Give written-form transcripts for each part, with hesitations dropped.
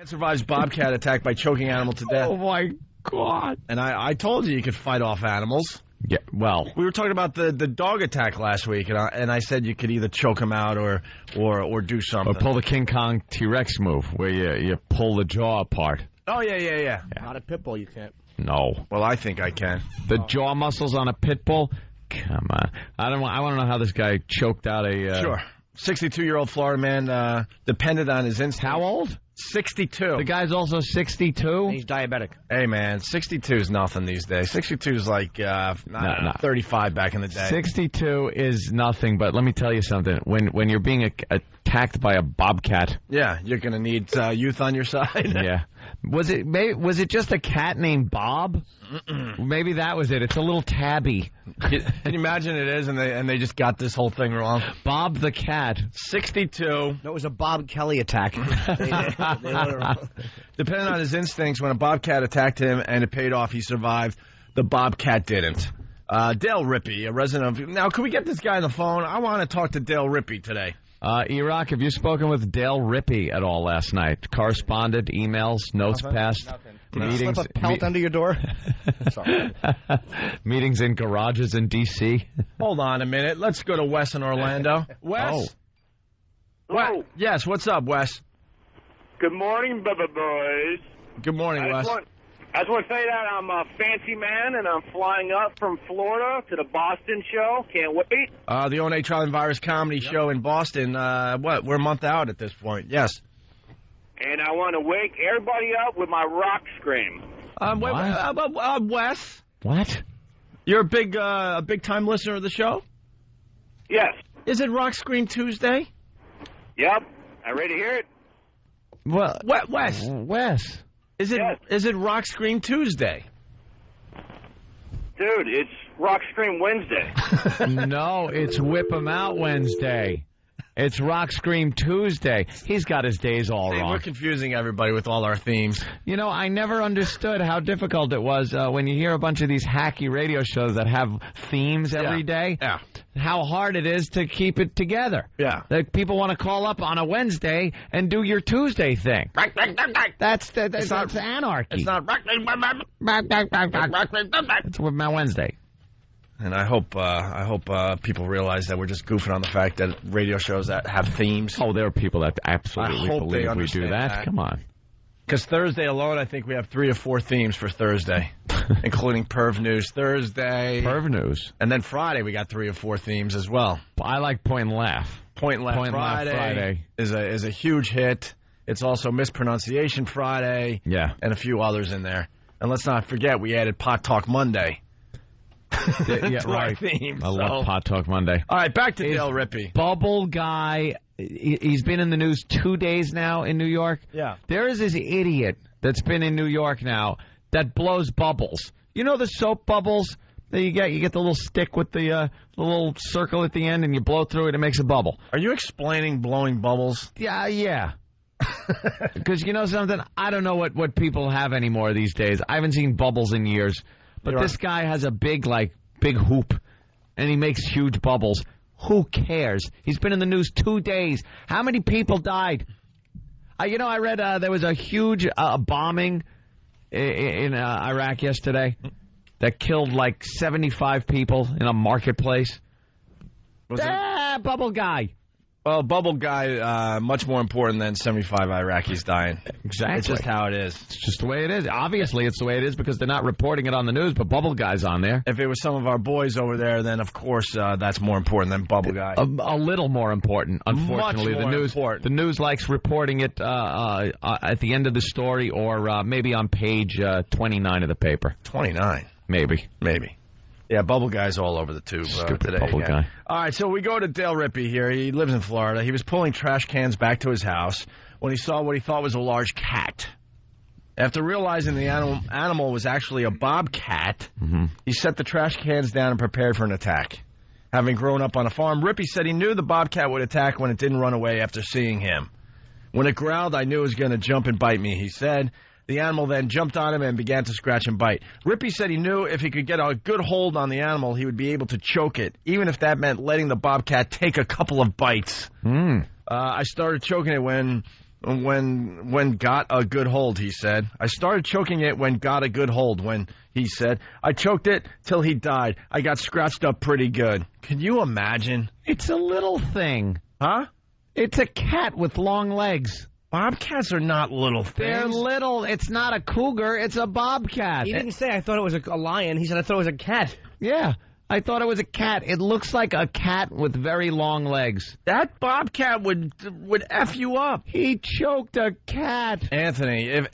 Man survives Bobcat attack by choking animal to death. Oh, my God. And I told you could fight off animals. Yeah, well. We were talking about the dog attack last week, and I said you could either choke him out or do something. Or pull the King Kong T-Rex move, where you pull the jaw apart. Oh, yeah. Not a pit bull, you can't. No. Well, I think I can. The jaw muscles on a pit bull? Come on. I want to know how this guy choked out a... Sure. 62-year-old Florida man depended on his instinct. How old? 62. The guy's also 62? He's diabetic. Hey, man, 62 is nothing these days. 62 is like 35 back in the day. 62 is nothing, but let me tell you something. When you're being attacked by a bobcat... Yeah, you're going to need youth on your side. Yeah. Was it just a cat named Bob? Maybe that was it. It's a little tabby. Can you imagine it is, and they just got this whole thing wrong? Bob the cat. 62. No, it was a Bob Kelly attack. Depending on his instincts, when a bobcat attacked him and it paid off, he survived. The bobcat didn't. Dale Rippy, a resident of... Now, can we get this guy on the phone? I want to talk to Dale Rippy today. E-Rock, have you spoken with Dale Rippy at all last night? Corresponded, emails, notes passed? Nothing. Meetings, slip a pelt under your door? Sorry. Meetings in garages in D.C.? Hold on a minute. Let's go to Wes in Orlando. Wes? Oh. Hello. Yes, what's up, Wes? Good morning, Bubba Boys. Good morning, Wes. I just want to say that I'm a fancy man, and I'm flying up from Florida to the Boston show. Can't wait. The O&A Trial and Virus comedy show in Boston. We're a month out at this point. Yes. And I want to wake everybody up with my rock scream. Wes? What? You're a big time listener of the show? Yes. Is it Rock Scream Tuesday? Yep. I'm ready to hear it. Well, Wes. Is it Rock Scream Tuesday? Dude, it's Rock Scream Wednesday. No, it's Whip 'em Out Wednesday. It's Rock Scream Tuesday. He's got his days all wrong. We're confusing everybody with all our themes. You know, I never understood how difficult it was when you hear a bunch of these hacky radio shows that have themes every day. Yeah. How hard it is to keep it together. Yeah. Like people want to call up on a Wednesday and do your Tuesday thing. That's anarchy. It's not It's my Wednesday. And I hope people realize that we're just goofing on the fact that radio shows that have themes. Oh, there are people that absolutely believe we do that. Come on. Because Thursday alone, I think we have 3 or 4 themes for Thursday, including Perv News Thursday. Perv News. And then Friday, we got 3 or 4 themes as well. I like Point and Laugh. Point and Laugh Friday is a huge hit. It's also Mispronunciation Friday. Yeah. And a few others in there. And let's not forget, we added Pot Talk Monday. Yeah, right. Theme, I love Pot Talk Monday. All right, back to Dale Rippy. Bubble guy. He's been in the news 2 days now in New York. Yeah. There is this idiot that's been in New York now that blows bubbles. You know the soap bubbles that you get? You get the little stick with the little circle at the end, and you blow through it. It makes a bubble. Are you explaining blowing bubbles? Yeah. Because you know something? I don't know what people have anymore these days. I haven't seen bubbles in years. But this guy has a big hoop, and he makes huge bubbles. Who cares? He's been in the news 2 days. How many people died? I read there was a huge bombing in Iraq yesterday that killed like 75 people in a marketplace. Bubble guy. Well, Bubble Guy, much more important than 75 Iraqis dying. Exactly. It's just how it is. It's just the way it is. Obviously, it's the way it is because they're not reporting it on the news, but Bubble Guy's on there. If it was some of our boys over there, then, of course, that's more important than Bubble Guy. A little more important, unfortunately. Much more important. The news likes reporting it at the end of the story or maybe on page 29 of the paper. 29? Maybe. Yeah, Bubble Guy's all over the tube today. Bubble Guy. All right, so we go to Dale Rippy here. He lives in Florida. He was pulling trash cans back to his house when he saw what he thought was a large cat. After realizing the animal was actually a bobcat, he set the trash cans down and prepared for an attack. Having grown up on a farm, Rippy said he knew the bobcat would attack when it didn't run away after seeing him. When it growled, I knew it was going to jump and bite me, he said. The animal then jumped on him and began to scratch and bite. Rippy said he knew if he could get a good hold on the animal, he would be able to choke it, even if that meant letting the bobcat take a couple of bites. I started choking it when when got a good hold, he said. I started choking it when got a good hold, when he said. I choked it till he died. I got scratched up pretty good. Can you imagine? It's a little thing. Huh? It's a cat with long legs. Bobcats are not little things. They're little. It's not a cougar. It's a bobcat. He didn't say I thought it was a lion. He said I thought it was a cat. Yeah. I thought it was a cat. It looks like a cat with very long legs. That bobcat would F you up. He choked a cat. Anthony,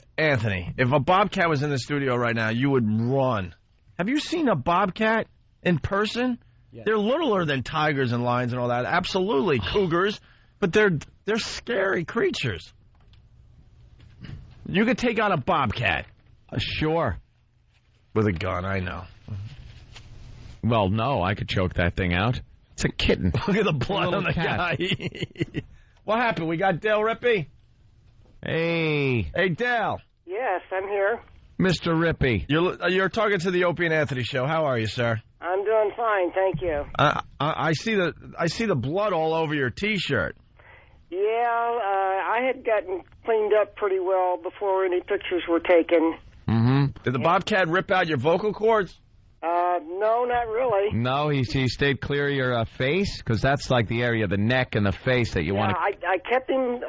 if a bobcat was in the studio right now, you would run. Have you seen a bobcat in person? Yeah. They're littler than tigers and lions and all that. Absolutely, cougars, but they're scary creatures. You could take out a bobcat. Sure. With a gun, I know. Well, no, I could choke that thing out. It's a kitten. Look at the blood on the cat. guy. What happened? We got Dale Rippy? Hey. Hey, Dale. Yes, I'm here. Mr. Rippy. You're talking to the Opie and Anthony show. How are you, sir? I'm doing fine, thank you. I see the blood all over your T-shirt. Yeah, I had gotten cleaned up pretty well before any pictures were taken. Mm-hmm. Did the bobcat rip out your vocal cords? No, not really. No, he stayed clear of your face? Because that's like the area of the neck and the face that you want to... I kept him...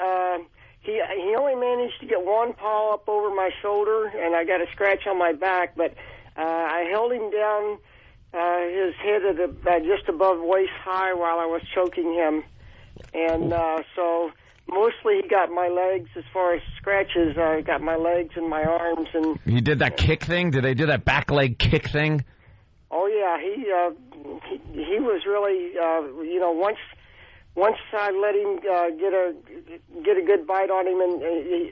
He only managed to get one paw up over my shoulder, and I got a scratch on my back, but I held him down, his head at just above waist high while I was choking him. And so mostly he got my legs as far as scratches. I got my legs and my arms. And he did that kick thing? Did they do that back leg kick thing? Oh, yeah. He was really, once I let him get a good bite on him,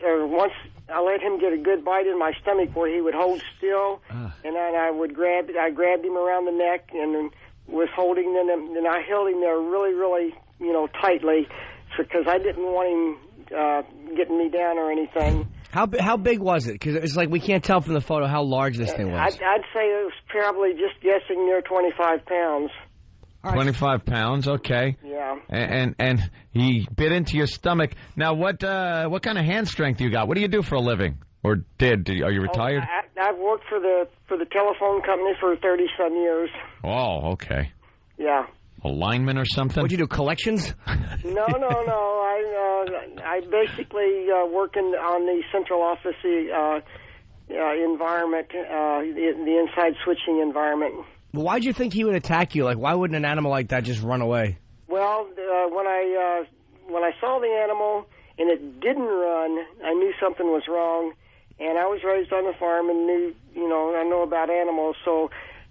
or once I let him get a good bite in my stomach where he would hold still, and then I grabbed him around the neck and was holding him, and I held him there really, really, tightly, because I didn't want him getting me down or anything. How big was it? Because it's like we can't tell from the photo how large this thing was. I'd say it was probably, just guessing, near 25 pounds. Right. 25 pounds, okay. Yeah. And he bit into your stomach. Now, what kind of hand strength you got? What do you do for a living? Or did? Are you retired? I've worked for the telephone company for 30-some years. Oh, okay. Yeah. A lineman or something? What'd you do, collections? No. I basically work on the central office environment, the inside switching environment. Why'd you think he would attack you? Like, why wouldn't an animal like that just run away? Well, when I saw the animal and it didn't run, I knew something was wrong. And I was raised on the farm and I know about animals. So,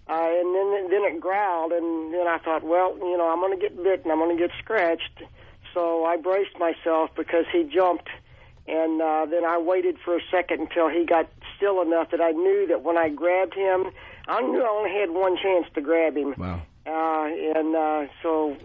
and then it growled, and then I thought, well, I'm going to get bit and I'm going to get scratched. So I braced myself because he jumped, and then I waited for a second until he got still enough that I knew that when I grabbed him, I knew I only had one chance to grab him. Wow. So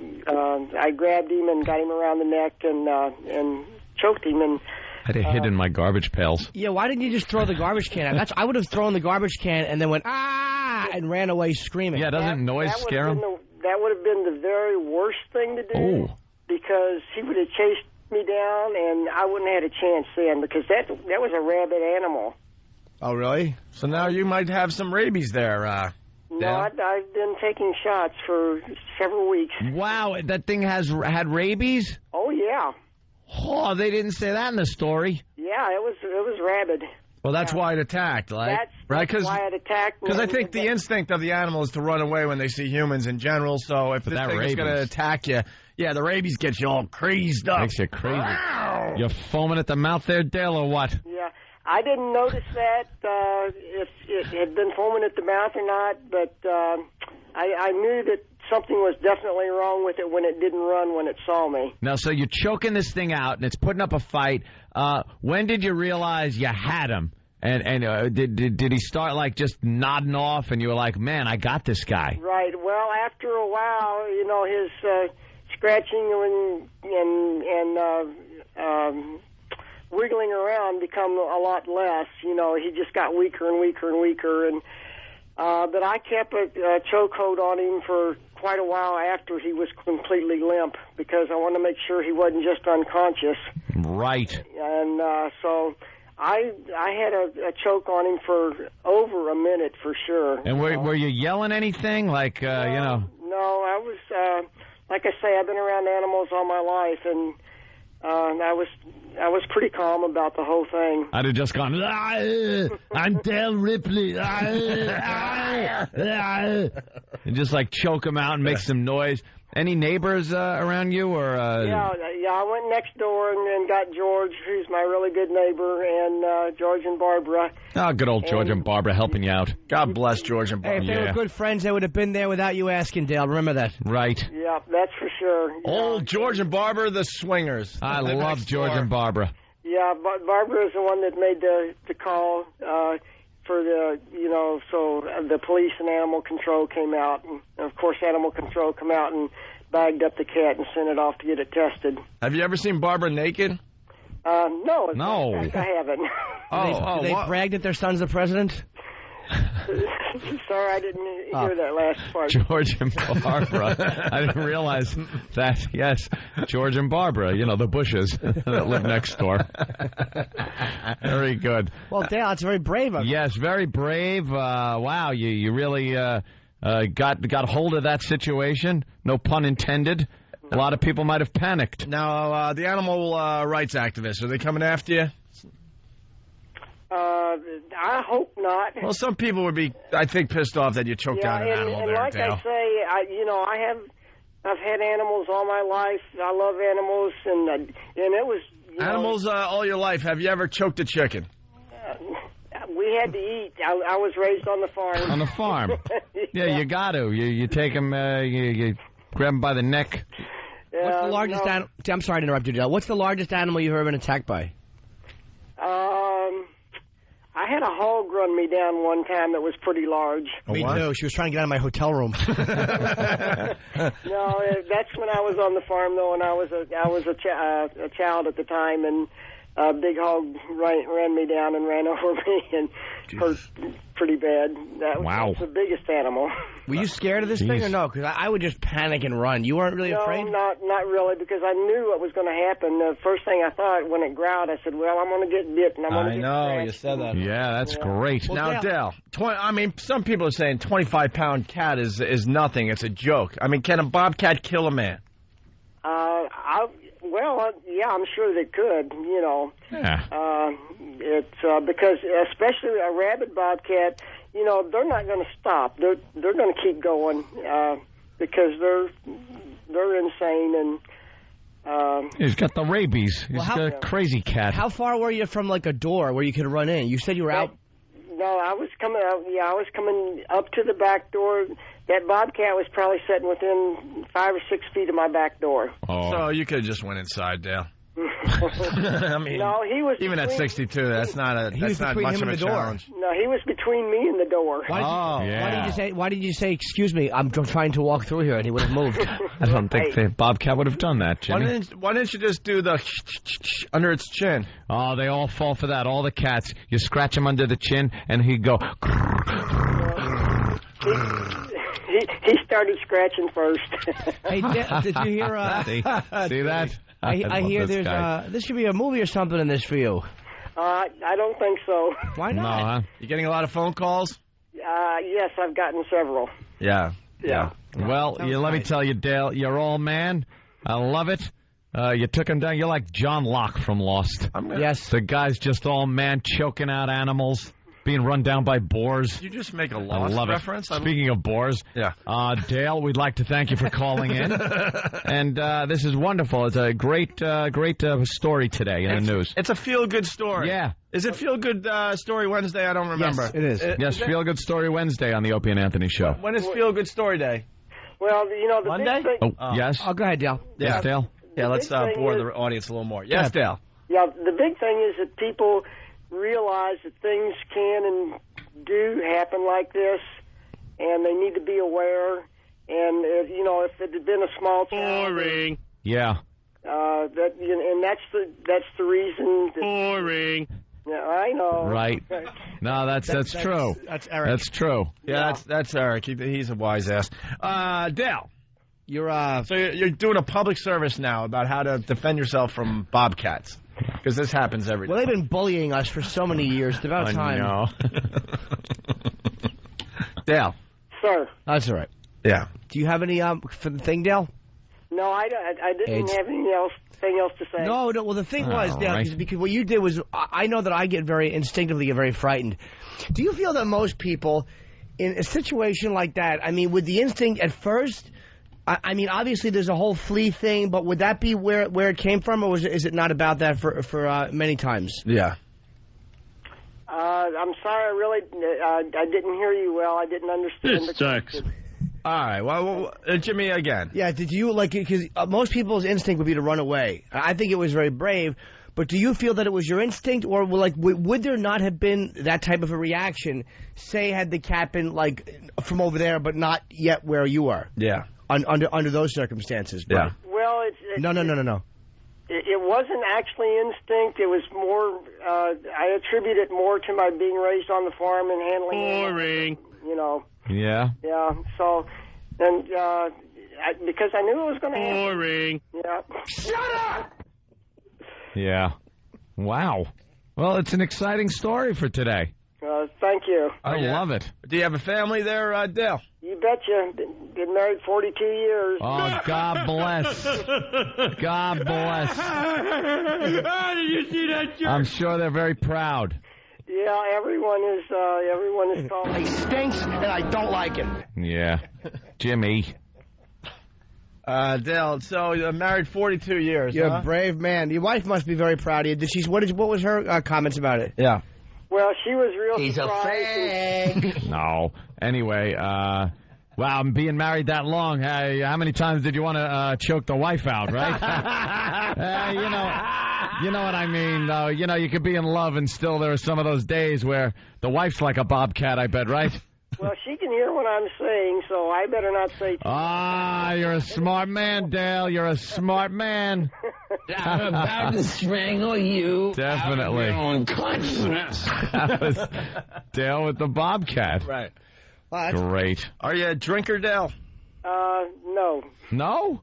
I grabbed him and got him around the neck and choked him. And I'd have hidden my garbage pails. Yeah, why didn't you just throw the garbage can out? I would have thrown the garbage can and then went, ah, and ran away screaming. Yeah, doesn't noise scare him? That would have been the very worst thing to do. Oh. Because he would have chased me down, and I wouldn't have had a chance then, because that was a rabid animal. Oh, really? So now you might have some rabies there, No, I've been taking shots for several weeks. Wow, that thing had rabies? Oh, yeah. Oh, they didn't say that in the story. Yeah, it was rabid. Well, that's why it attacked, right? That's why it attacked. Because I think the instinct of the animal is to run away when they see humans in general, so if this thing is going to attack you, yeah, the rabies gets you all crazed up. Makes you crazy. Wow. You're foaming at the mouth there, Dale, or what? Yeah, I didn't notice that, if it had been foaming at the mouth or not, but I knew that something was definitely wrong with it when it didn't run when it saw me. Now, so you're choking this thing out, and it's putting up a fight. When did you realize you had him? And did he start, like, just nodding off, and you were like, man, I got this guy? Right. Well, after a while, his scratching and wiggling around become a lot less. He just got weaker and weaker and weaker, and But I kept a chokehold on him for quite a while after he was completely limp because I wanted to make sure he wasn't just unconscious. Right. And so I had a choke on him for over a minute for sure. And were you yelling anything? Like, you know? No, I was, like I say, I've been around animals all my life, and I was pretty calm about the whole thing. I'd have just gone, I'm Dale Rippy. And just like choke him out and make some noise. Any neighbors around you? Or Yeah, I went next door and got George, who's my really good neighbor, and George and Barbara. Oh, good old George and Barbara helping you out. God bless George and Hey, Barbara. if they were good friends, they would have been there without you asking, Dale. Remember that. Right. Yeah, that's for sure. Old George and Barbara, the swingers. I They're love next George door. and Barbara. Yeah, Barbara is the one that made the call for the, so the police and animal control came out. And, of course, animal control come out and bagged up the cat and sent it off to get it tested. Have you ever seen Barbara naked? No. No. In fact, I haven't. They what? bragged that their son's the president? Sorry, I didn't hear that last part. George and Barbara. I didn't realize that. Yes, George and Barbara, the Bushes that live next door. Very good. Well, Dale, that's very brave of you. Yes, very brave. Wow, you really got hold of that situation. No pun intended. A lot of people might have panicked. Now, the animal rights activists, are they coming after you? I hope not. Well, some people would be, I think, pissed off that you choked out an animal and there, like Dale. I say, I've had animals all my life. I love animals, and it was Animals all your life. Have you ever choked a chicken? We had to eat. I was raised on the farm. On the farm. Yeah, you got to. You take them, you grab them by the neck. What's the largest animal? I'm sorry to interrupt you, Dale. What's the largest animal you've ever been attacked by? I had a hog run me down one time that was pretty large. Me too. She was trying to get out of my hotel room. No, that's when I was on the farm though, and I was a child at the time, and a big hog ran me down and ran over me and hurt pretty bad. That was the biggest animal. Were you scared of this thing or no? Because I would just panic and run. You weren't really afraid? No, not really, because I knew what was going to happen. The first thing I thought when it growled, I said, well, I'm going to get bit, and I'm going to get scratched. You said that. Yeah, that's great. Well, now, Dale, some people are saying 25-pound cat is nothing. It's a joke. I mean, can a bobcat kill a man? Yeah, I'm sure they could, Yeah. It's because especially a rabid bobcat, they're not going to stop. They're going to keep going because they're insane and. He's got the rabies. He's a crazy cat. How far were you from like a door where you could run in? You said you were out. No, I was coming out. Yeah, I was coming up to the back door. That bobcat was probably sitting within 5 or 6 feet of my back door. Oh. So you could have just went inside, Dale. I mean, no, he was even at 62. That's not much of a challenge. No, he was between me and the door. Why did you say? Excuse me, I'm trying to walk through here, and he would have moved. I don't think the bobcat would have done that, Jimmy. Why didn't you just do the under its chin? Oh, they all fall for that. All the cats. You scratch him under the chin, and he'd go. He started scratching first. Hey, did you hear? See that? I hear this should be a movie or something in this for you. I don't think so. Why not? No, huh? You getting a lot of phone calls? Yes, I've gotten several. Yeah. Well, let me tell you, Dale, you're all man. I love it. You took him down. You're like John Locke from Lost. Yes. The guy's just all man, choking out animals, being run down by boars. Did you just make a Lost reference? Speaking of boars, Dale, we'd like to thank you for calling in. And this is wonderful. It's a great story today in the news. It's a feel-good story. Yeah. Is it Feel-Good Story Wednesday? I don't remember. Yes, it is. Yes, Feel-Good Story Wednesday on the Opie and Anthony Show. When is Feel-Good Story Day? Well, the Monday? big thing... Yes? Oh, go ahead, Dale. Yes, Dale? Yeah, let's bore the audience a little more. Yes, Dale. Yeah, the big thing is that people realize that things can and do happen like this, and they need to be aware. And if it had been a small child, Yeah. and that's the reason. Yeah, I know. Right. No, that's true. That's Eric. That's true. Yeah, that's Eric. He's a wise ass. Dale, You're so you're doing a public service now about how to defend yourself from bobcats. Because this happens every day. Well, they've been bullying us for so many years. It's about time. No. Dale. Sir. That's all right. Yeah. Do you have any for the thing, Dale? No, I didn't have anything else to say. No. Well, the thing was, All Dale, right. because what you did was, I know that I get very instinctively very frightened. Do you feel that most people, in a situation like that, I mean, with the instinct at first, I mean, obviously there's a whole flea thing, but would that be where it came from, or is it not about that for many times? Yeah. I'm sorry, I really I didn't hear you well. I didn't understand the question. All right. Well, Jimmy, again. Yeah. Did you because most people's instinct would be to run away. I think it was very brave. But do you feel that it was your instinct, or would there not have been that type of a reaction? Say, had the cat been from over there, but not yet where you are? Yeah. Under those circumstances. Yeah. Well, No. It wasn't actually instinct. It was more. I attribute it more to my being raised on the farm and handling. Boring. You know. Yeah. Yeah. So, and because I knew it was going to happen. Boring. Yeah. Shut up. Yeah. Wow. Well, it's an exciting story for today. Thank you. I love it. Do you have a family there, Dale? You betcha. Been married 42 years. Oh, God bless. God bless. Did you see that jerk? I'm sure they're very proud. Yeah, everyone is calling. He stinks, and I don't like him. Yeah. Jimmy. Dale, so you're married 42 years, You're huh? a brave man. Your wife must be very proud of you. What was her comments about it? Yeah. Well, she was real He's a surprised. fake. No. Anyway, wow, being married that long, how many times did you want to choke the wife out, right? You know what I mean, though. You know, you could be in love and still there are some of those days where the wife's like a bobcat, I bet, right? Well, she can hear what I'm saying, so I better not say too much. Ah, you're a smart man, Dale. You're a smart man. I'm about to strangle you. Definitely. Out of your own consciousness. That was Dale with the bobcat. Right. Great. Are you a drinker, Dale? No. No?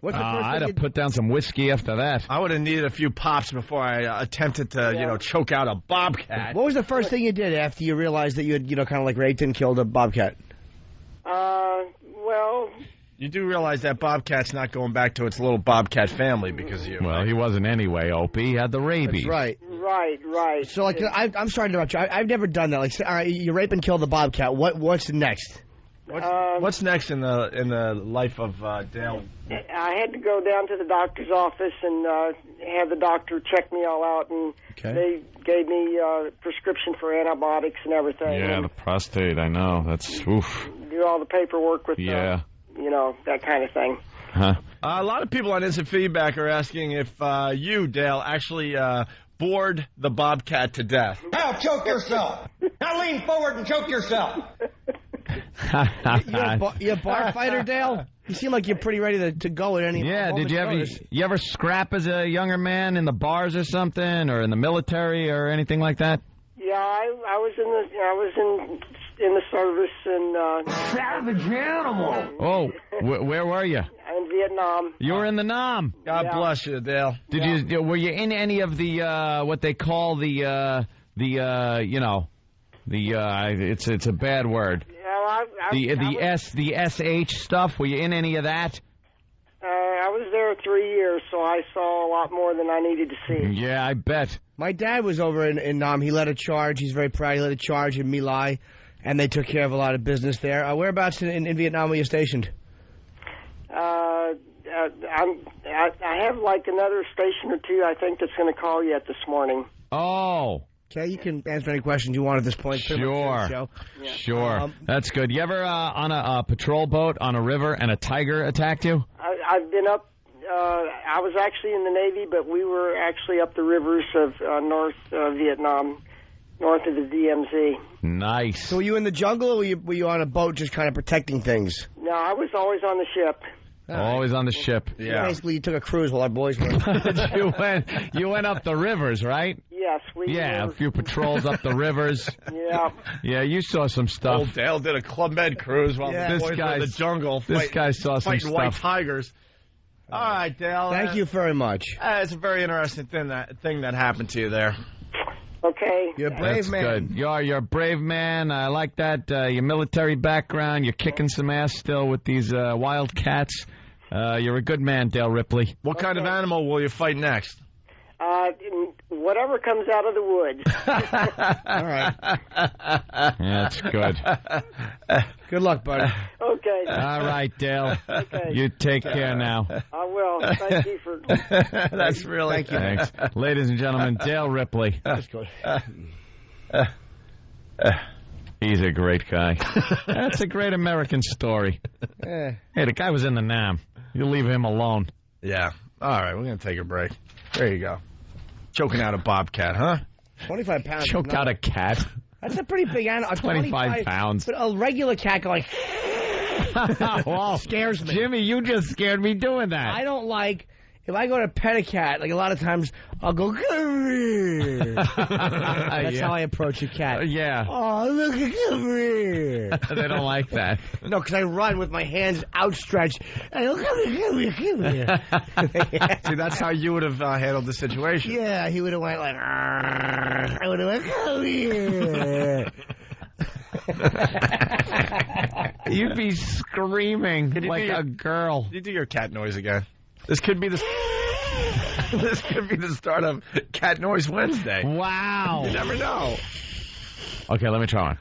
What's the first I'd thing have put down some whiskey after that. I would have needed a few pops before I attempted to, choke out a bobcat. What was the first thing you did after you realized that you had, kind of raped and killed a bobcat? Well, You do realize that bobcat's not going back to its little bobcat family because of you. Well, he wasn't anyway, Opie. He had the rabies. That's right. right. So, I'm sorry to interrupt you. I've never done that. All right, you rape and kill the bobcat. What's next? What's next in the life of Dale? I had to go down to the doctor's office and have the doctor check me all out, and they gave me a prescription for antibiotics and everything. Yeah, the prostate, I know. That's, oof. Do all the paperwork with that kind of thing. Huh? A lot of people on Instant Feedback are asking if you, Dale, actually bored the bobcat to death. Now choke yourself. Now lean forward and choke yourself. You a bar fighter, Dale? You seem like you're pretty ready to go at any Yeah, moment. did you ever scrap as a younger man in the bars or something, or in the military or anything like that? Yeah, I was in the service and Savage animal. Oh, where were you? in Vietnam. You were in the Nam. God bless you, Dale. Were you in any of the what they call the it's a bad word. The SH stuff. Were you in any of that? I was there 3 years, so I saw a lot more than I needed to see. Yeah, I bet. My dad was over in Nam. He led a charge. He's very proud. He led a charge in My Lai, and they took care of a lot of business there. Whereabouts in Vietnam were you stationed? I have like another station or two, I think, that's going to call yet this morning. Oh. Okay, you can answer any questions you want at this point. Sure. Sure. That's good. You ever on a patrol boat on a river and a tiger attacked you? I've been up. I was actually in the Navy, but we were actually up the rivers of North Vietnam, north of the DMZ. Nice. So were you in the jungle, or were you on a boat just kind of protecting things? No, I was always on the ship. Always on the ship. Yeah. So basically, you took a cruise while our boys were. You went up the rivers, right? Yeah, yes. A few patrols up the rivers. Yeah. Yeah, you saw some stuff. Old Dale did a Club Med cruise while the boys were in the jungle. This guy saw some fighting white stuff. tigers. All right, Dale. Thank you very much. It's a very interesting thing that happened to you there. Okay. You're a brave That's man. good. You're a brave man. I like that. Your military background. You're kicking some ass still with these wildcats. You're a good man, Dale Ripley. What kind of animal will you fight next? Whatever comes out of the woods. All right. Yeah, that's good. Good luck, buddy. Okay. All right, Dale. Okay. You take care now. I will. Thank you for... That's really Thank you. Thanks. Ladies and gentlemen, Dale Ripley. That's good. He's a great guy. That's a great American story. Hey, the guy was in the Nam. You leave him alone. Yeah. All right, we're going to take a break. There you go. Choking out a bobcat, huh? 25 pounds. Choked out a cat. That's a pretty big animal. 25 pounds. But a regular cat going... Well, scares me. Jimmy, you just scared me doing that. I don't like... If I go to pet a cat, like a lot of times, I'll go, come here. That's how I approach a cat. Yeah. Oh, look, come here. They don't like that. No, because I run with my hands outstretched. And I go, come here. See, that's how you would have handled the situation. Yeah, he would have went like, "Arr." I would have went, come here. You'd be screaming like a girl. You do your cat noise again. This could be the start of Cat Noise Wednesday. Wow. You never know. Okay, let me try one.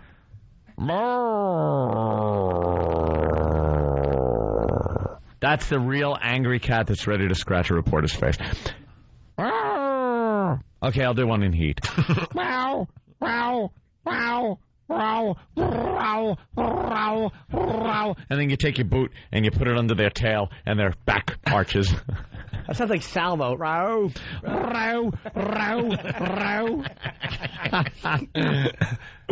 That's the real angry cat that's ready to scratch a reporter's face. Okay, I'll do one in heat. Meow, meow, meow. Row, row, row, row. And then you take your boot and you put it under their tail and their back arches. That sounds like salvo. Row, row, row, row.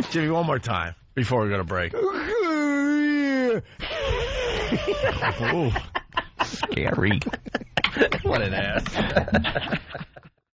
Jimmy, one more time before we go to break. Ooh, scary. What an ass.